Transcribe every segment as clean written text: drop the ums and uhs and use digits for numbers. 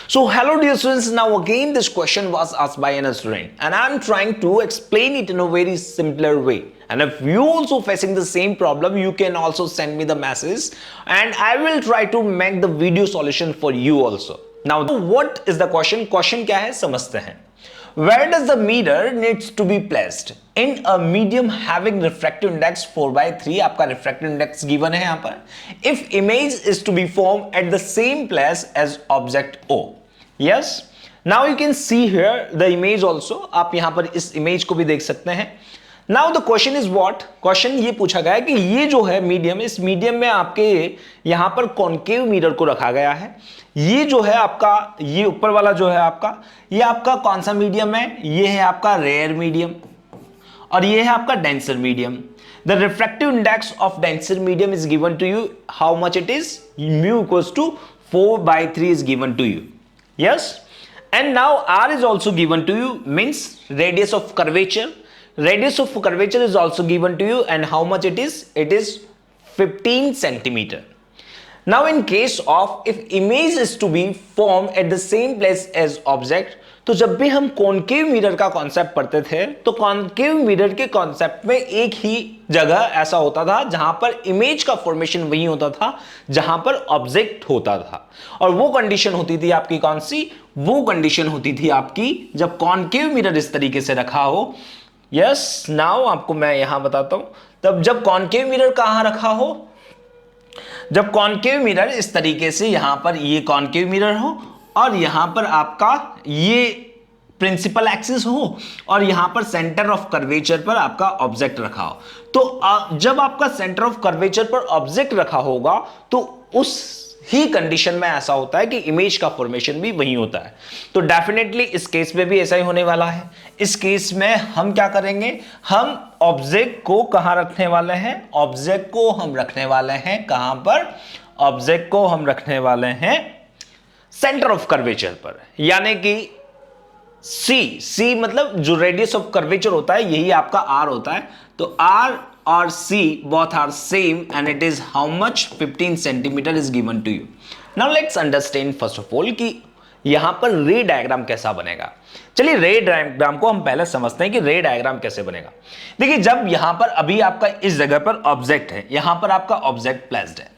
So hello dear students, now again this question was asked by an student and I am trying to explain it in a very simpler way. And if you also facing the same problem, you can also send me the message and I will try to make the video solution for you also. Now what is the question? Question क्या है समझते हैं. Where does the mirror needs to be placed? In a medium having refractive index 4/3, आपका refractive index given है यहाँ पर. If image is to be formed at the same place as object O. Yes. Now you can see here the image also. आप यहाँ पर इस image को भी देख सकते हैं. Now the question is what? Question ये पूछा गया है कि ये जो है मीडियम, इस मीडियम में आपके यहाँ पर कॉन्केव मिरर को रखा गया है. ये जो है आपका, ये ऊपर वाला जो है आपका, ये आपका कौन सा मीडियम है? ये है आपका रेयर मीडियम और ये है आपका denser medium. The refractive index of denser medium is given to you. How much it is? Mu equals to 4/3 is given to you. Yes. And now R is also given to you, means radius of curvature. Radius of curvature is also given to you, and how much it is? It is 15 centimeter. Now in case of if image is to be formed at the same place as object, तो जब भी हम concave mirror का concept पढ़ते थे तो concave mirror के concept में एक ही जगह ऐसा होता था जहां पर इमेज का फॉर्मेशन वही होता था जहां पर ऑब्जेक्ट होता था. और वो कंडीशन होती थी आपकी कौन सी? वो कंडीशन होती थी आपकी जब कॉन्केव मिरर इस तरीके से रखा हो. यस, नाउ आपको मैं यहां बताता हूं. तब जब कॉन्केव मिरर कहां रखा हो? जब कॉन्केव मिरर इस तरीके से यहां पर ये कॉन्केव मिरर हो और यहां पर आपका ये प्रिंसिपल एक्सिस हो और यहां पर सेंटर ऑफ कर्वेचर पर आपका ऑब्जेक्ट रखा हो. तो जब आपका सेंटर ऑफ कर्वेचर पर ऑब्जेक्ट रखा होगा तो उस ही कंडीशन में ऐसा होता है कि इमेज का फॉर्मेशन भी वही होता है. तो डेफिनेटली इस केस में भी ऐसा ही होने वाला है. इस केस में हम क्या करेंगे? हम ऑब्जेक्ट को कहां रखने वाले हैं? ऑब्जेक्ट को हम रखने वाले हैं कहां पर? ऑब्जेक्ट को हम रखने वाले हैं सेंटर ऑफ कर्वेचर पर, यानी कि सी मतलब जो रेडियस ऑफ कर्वेचर होता है यही आपका आर होता है. तो आर और C both are same and it is how much 15 centimeter is given to you. Now let's understand first of all कि यहां पर रे डायग्राम कैसा बनेगा. चलिए रे डायग्राम को हम पहले समझते हैं कि रे डायग्राम कैसे बनेगा. देखिए जब यहां पर अभी आपका इस जगह पर ऑब्जेक्ट है, यहां पर आपका ऑब्जेक्ट प्लेस्ड है.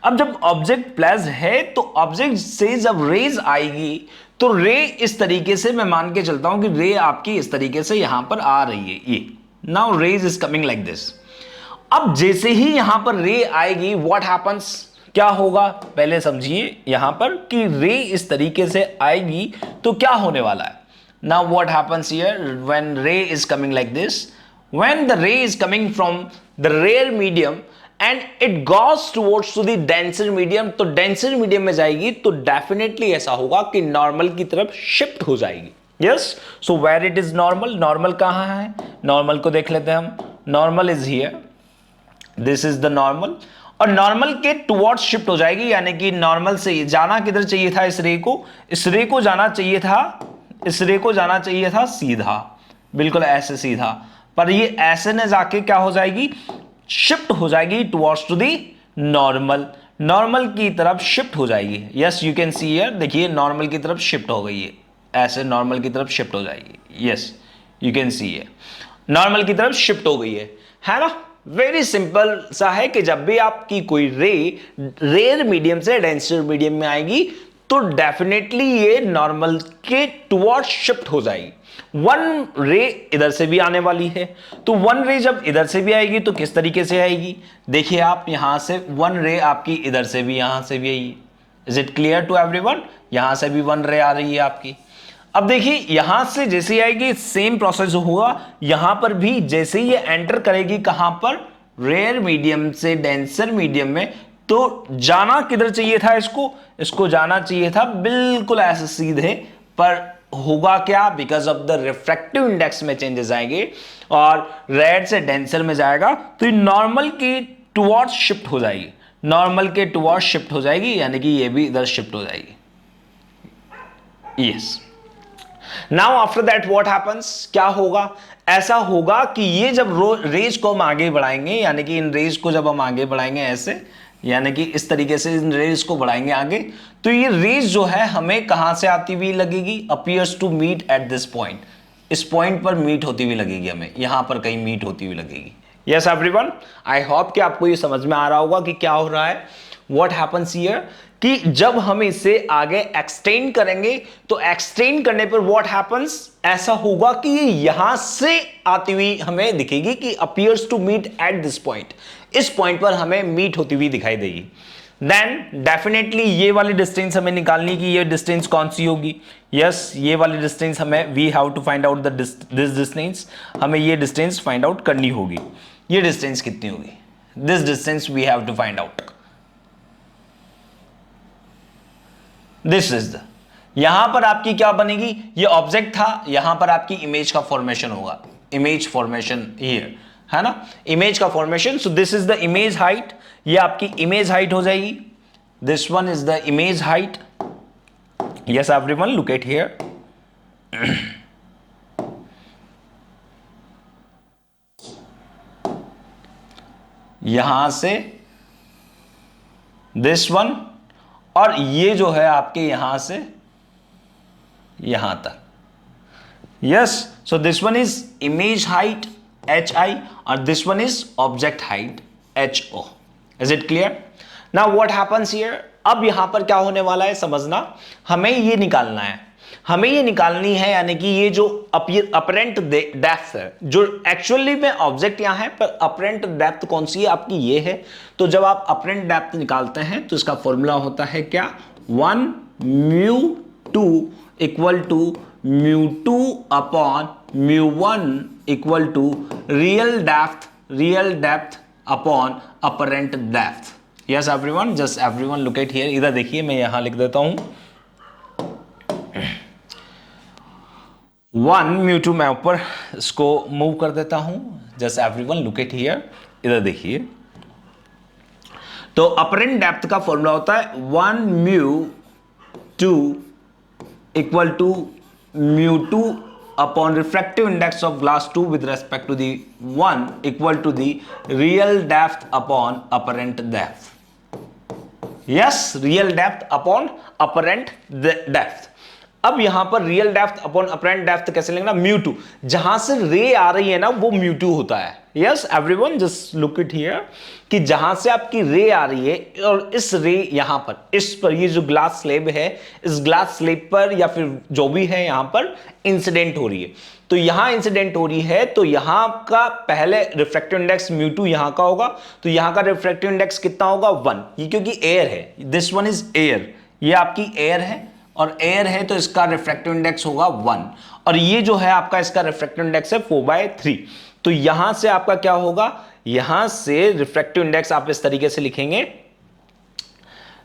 अब जब ऑब्जेक्ट प्लेस्ड है तो ऑब्जेक्ट से जब रेज आएगी तो रे इस तरीके से, मैं मान के चलता हूं कि रे आपकी इस तरीके से यहां पर आ रही है. ये now rays is coming like this. अब जैसे ही यहां पर रे आएगी व्हाट हैपेंस, क्या होगा पहले समझिए. यहां पर कि रे इस तरीके से आएगी तो क्या होने वाला है. Now what happens here when ray is coming like this, when the ray is coming from the rare medium and it goes towards to the denser medium, तो डेंसर मीडियम में जाएगी तो डेफिनेटली ऐसा होगा कि नॉर्मल की तरफ shift हो जाएगी. Yes, so where it is normal, normal कहां है? नॉर्मल को देख लेते हैं हम. Normal is here, this is the normal. और नॉर्मल के टुवर्ड्स शिफ्ट हो जाएगी, यानी कि नॉर्मल से जाना किधर चाहिए था? इस रे को, इस रे को जाना चाहिए था, इस रे को जाना चाहिए था सीधा, बिल्कुल ऐसे सीधा. पर ये ऐसे न जाके क्या हो जाएगी? शिफ्ट हो जाएगी towards to the normal, normal की तरफ शिफ्ट हो जाएगी. Yes, you can see here, देखिए नॉर्मल की तरफ शिफ्ट हो गई है, ऐसे नॉर्मल की तरफ शिफ्ट हो जाएगी. Yes, you can see here normal की तरफ शिफ्ट हो गई है ना. वेरी सिंपल सा है कि जब भी आपकी कोई रे रेयर मीडियम से डेंसर मीडियम में आएगी तो डेफिनेटली ये नॉर्मल के टुवर्ड्स शिफ्ट हो जाएगी. वन रे इधर से भी आने वाली है, तो वन रे जब इधर से भी आएगी तो किस तरीके से आएगी? देखिए आप यहां से वन रे आपकी इधर से भी, यहां से भी आएगी. Is it clear to everyone? यहां से भी वन रे आ रही है आपकी. अब देखिए यहां से जैसे आएगी सेम प्रोसेस होगा यहां पर भी. जैसे ये एंटर करेगी कहां पर? रेयर मीडियम से डेंसर मीडियम में, तो जाना किधर चाहिए था इसको? इसको जाना चाहिए था बिल्कुल ऐसे सीधे, पर होगा क्या? Because of the refractive index में चेंजेस आएंगे और रेयर से डेंसर में जाएगा तो ये नॉर्मल की टुवर्ड्स शिफ्ट हो जाएगी, नॉर्मल के टुवर्ड्स शिफ्ट हो जाएगी, यानी कि ये भी इधर शिफ्ट हो जाएगी. Yes, now after that what happens, क्या होगा? ऐसा होगा कि ये जब रेज को हम आगे बढ़ाएंगे, यानी कि इन रेज को जब हम आगे बढ़ाएंगे ऐसे, यानी कि इस तरीके से इन रेज को बढ़ाएंगे आगे, तो ये रेज जो है हमें कहां से आती हुई लगेगी, appears to meet at this point, इस पॉइंट पर मीट होती हुई लगेगी, हमें यहां पर कहीं मीट होती हुई लगेगी। यस एवरीवन, आई होप कि आपको ये समझ में आ रहा होगा कि क्या हो रहा है, व्हाट हैपेंस हियर, कि जब हम इसे आगे एक्सटेंड करेंगे तो एक्सटेंड करने पर व्हाट हैपेंस, ऐसा होगा कि ये यहां से आती हुई हमें दिखेगी कि appears to meet at this point, इस पॉइंट पर हमें मीट होती हुई दिखाई देगी। देन डेफिनेटली ये वाली डिस्टेंस हमें निकालनी कि ये डिस्टेंस कौन सी होगी। यस, ये वाली डिस्टेंस हमें, we have to find out this distance, हमें ये डिस्टेंस फाइंड आउट करनी होगी। ये डिस्टेंस कितनी होगी, this distance we have to find out. This is the, यहां पर आपकी क्या बनेगी, ये ऑब्जेक्ट था, यहां पर आपकी इमेज का फॉर्मेशन होगा, इमेज फॉर्मेशन हियर, है ना, इमेज का formation. So this is the image height, ये आपकी इमेज हाइट हो जाएगी, this one is the image height. Yes everyone, look at here, यहां से दिस वन, और ये जो है आपके यहां से यहां तक। Yes, so this one is image height HI और this one is object height HO। Is it clear? Now what happens here, अब यहां पर क्या होने वाला है समझना, हमें ये निकालना है, हमें ये निकालनी है, यानी कि ये जो अपरेंट डेप्थ है, जो एक्चुअली में ऑब्जेक्ट यहां है पर अपरेंट डेप्थ कौन सी है आपकी, ये है। तो जब आप अपरेंट डेप्थ निकालते हैं तो इसका फॉर्मूला होता है क्या, 1 μ2 equal to μ2 upon μ1 equal to real depth upon apparent depth. Yes everyone, just everyone look at here, इधर देखिए, मैं यहां लिख देता हूं 1 μ2, मैं ऊपर इसको मूव कर देता हूं, just everyone look at here, इधर देखिए। तो अपरेंट डेप्थ का फॉर्मूला होता है 1 μ2 equal to μ2 upon refractive index of glass 2 with respect to the 1 equal to the real depth upon apparent depth. Yes, real depth upon apparent depth. अब यहां पर real depth upon apparent depth कैसे लेंगे ना, μ2, जहां से रे आ रही है ना वो μ2 होता है। Yes everyone, just look it here, कि जहां से आपकी रे आ रही है और इस रे यहां पर, इस पर, ये जो ग्लास स्लेब है, इस ग्लास स्लेब पर या फिर जो भी है यहां पर इंसिडेंट हो रही है, तो यहां इंसिडेंट हो रही है, तो यहां का पहले रिफ्रैक्टिव इंडेक्स μ2 यहां का होगा, तो यहां का रिफ्रैक्टिव इंडेक्स कितना होगा, 1, ये क्योंकि एयर है, दिस वन इज एयर, ये आपकी एयर है और एयर है, तो इसका रिफ्रैक्टिव इंडेक्स होगा 1, और ये जो है आपका इसका रिफ्रैक्टिव इंडेक्स है 4/3। तो यहां से आपका क्या होगा, यहां से रिफ्रैक्टिव इंडेक्स आप इस तरीके से लिखेंगे,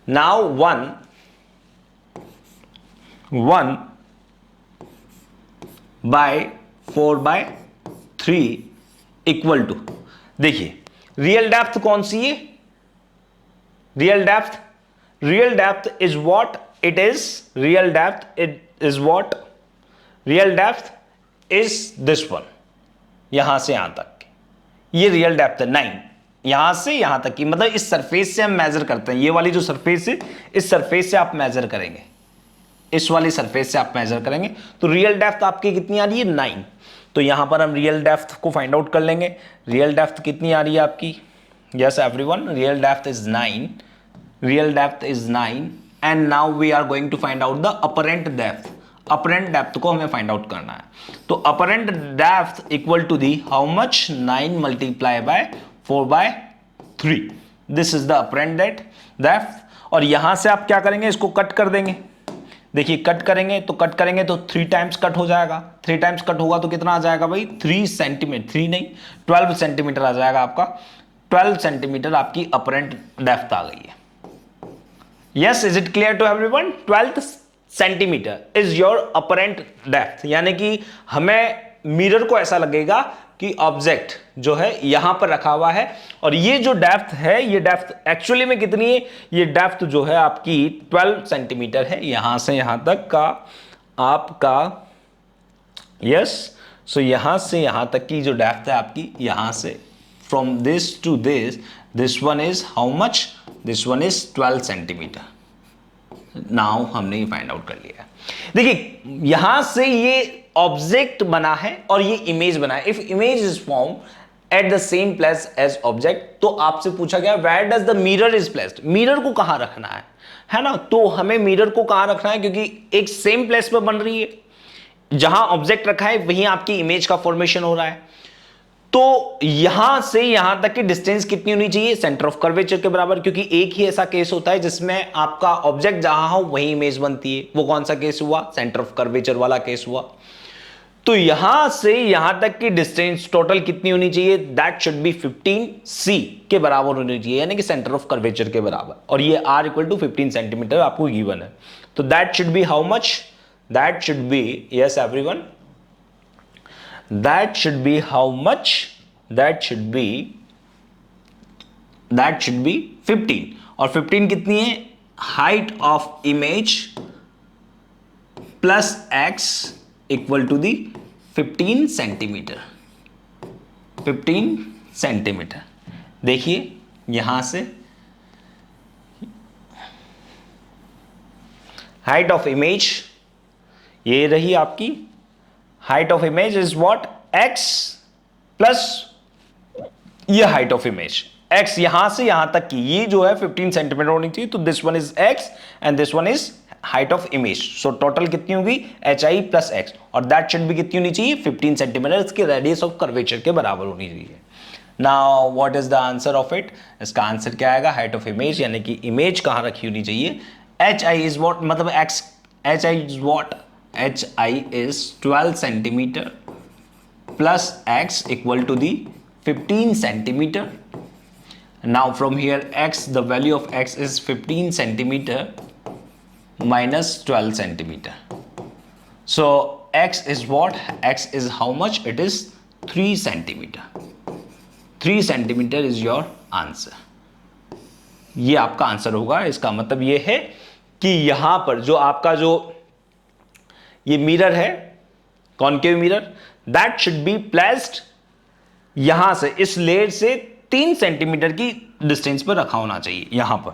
नाउ 1 बाय 4/3 इक्वल टू, देखिए रियल डेप्थ कौन सी है, real depth is what it is, real depth it is what, real depth is this one, यहां से यहां तक, ये रियल डेप्थ है 9, यहां से यहां तक की, मतलब इस सरफेस से हम मेजर करते हैं, ये वाली जो सरफेस है, इस सरफेस से आप मेजर करेंगे, इस वाली सरफेस से आप मेजर करेंगे, तो रियल डेप्थ आपकी कितनी आ रही है, 9। तो यहां पर हम रियल डेप्थ को फाइंड आउट कर लेंगे, रियल डेप्थ कितनी आ रही है आपकी, yes everyone, real depth is 9, real depth is 9, and now we are going to find out the apparent depth, apparent depth को हमें फाइंड आउट करना है। तो apparent depth equal to the how much, 9 multiply by 4/3, this is the apparent depth. और यहां से आप क्या करेंगे, इसको कट कर देंगे, देखिए कट करेंगे तो 3 टाइम्स कट हो जाएगा, 3 टाइम्स कट होगा तो कितना आ जाएगा भाई, 3 सेंटीमीटर, 3 नहीं 12 सेंटीमीटर आ जाएगा आपका, 12 सेंटीमीटर आपकी अपरेंट डेप्थ आ गई है। Yes, is it clear to everyone? 12 centimetre is your apparent depth, यानी कि हमें मिरर को ऐसा लगेगा कि ऑब्जेक्ट जो है यहां पर रखा हुआ है, और ये जो डेप्थ है, ये डेप्थ एक्चुअली में कितनी है, ये डेप्थ जो है आपकी 12 सेंटीमीटर है, यहां से यहां तक का आपका। यस, सो यहां से यहां तक की जो डेप्थ है आपकी, यहां से from this to this this one is how much, this one is 12 centimetre. Now हमने ये फाइंड आउट कर लिया है। देखिए यहां से ये ऑब्जेक्ट बना है और ये इमेज बना है। If image is form at the same place as object, तो आपसे पूछा गया where does the mirror is placed, mirror को कहां रखना है ना। तो हमें मिरर को कहां रखना है, क्योंकि एक सेम प्लेस पर बन रही है, जहां ऑब्जेक्ट रखा है वहीं आपकी इमेज का फॉर्मेशन हो रहा है। तो यहां से यहां तक की डिस्टेंस कितनी होनी चाहिए, सेंटर ऑफ कर्वेचर के बराबर, क्योंकि एक ही ऐसा केस होता है जिसमें आपका ऑब्जेक्ट जहां हो वहीं इमेज बनती है। वो कौन सा केस हुआ, सेंटर ऑफ कर्वेचर वाला केस हुआ। तो यहां से यहां तक की डिस्टेंस टोटल कितनी होनी चाहिए, दैट शुड बी 15 सी के बराबर होनी चाहिए, यानी कि सेंटर ऑफ कर्वेचर के बराबर। और ये r इक्वल टू 15 सेंटीमीटर आपको गिवन है। तो that should be how much, that should be, yes everyone, that should be how much, that should be 15। और 15 कितनी है, height of image plus x equal to the 15 centimetre, 15 centimetre. देखिए यहां से height of image ये रही आपकी, height of image is what, x plus ये हाइट ऑफ इमेज, x यहां से यहां तक की ये जो है 15 सेंटीमीटर होनी चाहिए। तो this one is x and this one is height of image. So total कितनी होगी, hi प्लस x, और दैट शुड भी कितनी होनी चाहिए, 15 सेंटीमीटर। इसकी रेडियस ऑफ कर्वेचर के बराबर होनी चाहिए। Now what is the answer of it, इसका आंसर क्या आएगा, हाइट ऑफ इमेज यानी कि इमेज कहां रखी होनी चाहिए, hi इज व्हाट, मतलब x, hi is what, hi is 12 centimeter plus x equal to the 15 centimeter. Now from here x, the value of x is 15 centimeter minus 12 centimeter. So x is what, x is how much, it is 3 centimeter. 3 centimeter is your answer. ये आपका answer होगा। इसका मतलब ये है कि यहां पर जो आपका जो ये मिरर है, concave mirror, that should be placed यहां से, इस लेयर से 3 सेंटीमीटर की डिस्टेंस पर रखा होना चाहिए यहां पर।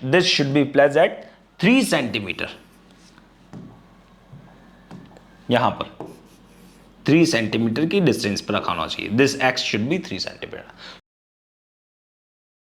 This should be placed at 3 centimetre, यहां पर 3 सेंटीमीटर की डिस्टेंस पर रखा होना चाहिए। This x should be 3 centimetre.